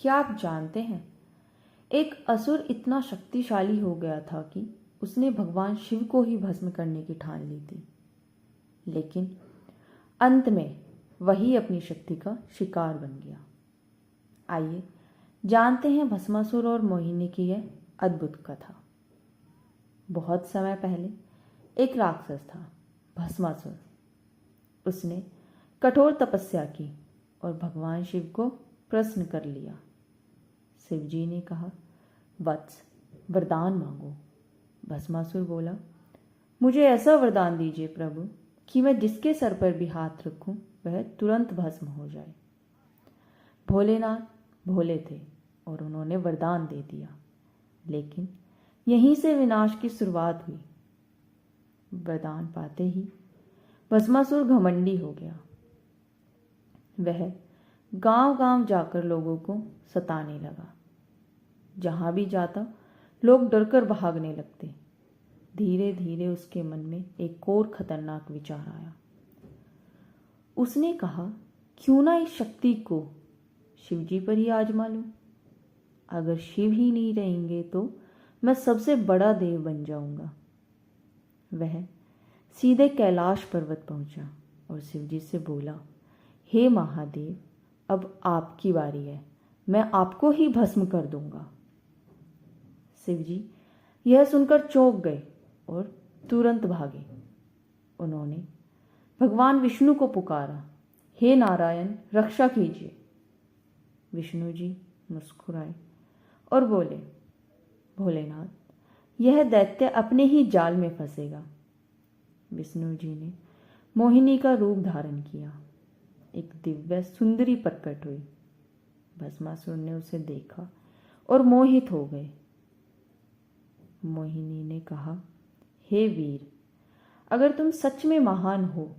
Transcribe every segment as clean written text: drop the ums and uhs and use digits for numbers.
क्या आप जानते हैं, एक असुर इतना शक्तिशाली हो गया था कि उसने भगवान शिव को ही भस्म करने की ठान ली थी। लेकिन अंत में वही अपनी शक्ति का शिकार बन गया। आइए जानते हैं भस्मासुर और मोहिनी की यह अद्भुत कथा। बहुत समय पहले एक राक्षस था, भस्मासुर। उसने कठोर तपस्या की और भगवान शिव को प्रसन्न कर लिया। शिव जी ने कहा, वत्स, वरदान मांगो। भस्मासुर बोला, मुझे ऐसा वरदान दीजिए प्रभु कि मैं जिसके सर पर भी हाथ रखूं वह तुरंत भस्म हो जाए। भोलेनाथ भोले थे और उन्होंने वरदान दे दिया। लेकिन यहीं से विनाश की शुरुआत हुई। वरदान पाते ही भस्मासुर घमंडी हो गया। वह गांव-गांव जाकर लोगों को सताने लगा। जहां भी जाता लोग डरकर भागने लगते। धीरे धीरे उसके मन में एक और खतरनाक विचार आया। उसने कहा, क्यों ना इस शक्ति को शिवजी पर ही आजमा लूं। अगर शिव ही नहीं रहेंगे तो मैं सबसे बड़ा देव बन जाऊंगा। वह सीधे कैलाश पर्वत पहुंचा और शिवजी से बोला, हे महादेव, अब आपकी बारी है, मैं आपको ही भस्म कर दूंगा। शिवजी यह सुनकर चौंक गए और तुरंत भागे। उन्होंने भगवान विष्णु को पुकारा, हे नारायण, रक्षा कीजिए। विष्णु जी मुस्कुराए और बोले, भोलेनाथ, यह दैत्य अपने ही जाल में फंसेगा। विष्णु जी ने मोहिनी का रूप धारण किया। एक दिव्य सुंदरी प्रकट हुई। भस्मासुर ने उसे देखा और मोहित हो गए। मोहिनी ने कहा, हे वीर, अगर तुम सच में महान हो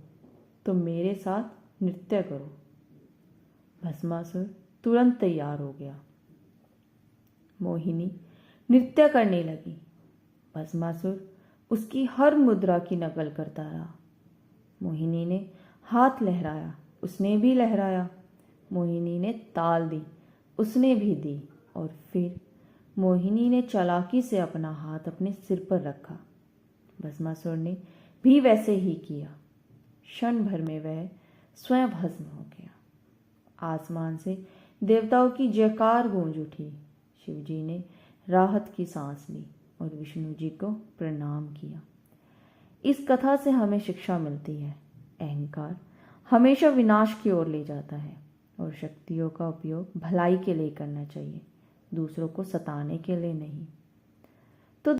तो मेरे साथ नृत्य करो। भस्मासुर तुरंत तैयार हो गया। मोहिनी नृत्य करने लगी। भस्मासुर उसकी हर मुद्रा की नकल करता रहा। मोहिनी ने हाथ लहराया, उसने भी लहराया। मोहिनी ने ताल दी, उसने भी दी। और फिर मोहिनी ने चालाकी से अपना हाथ अपने सिर पर रखा। भस्मासुर ने भी वैसे ही किया। क्षण भर में वह स्वयं भस्म हो गया। आसमान से देवताओं की जयकार गूंज उठी। शिवजी ने राहत की सांस ली और विष्णु जी को प्रणाम किया। इस कथा से हमें शिक्षा मिलती है, अहंकार हमेशा विनाश की ओर ले जाता है और शक्तियों का उपयोग भलाई के लिए करना चाहिए, दूसरों को सताने के लिए नहीं।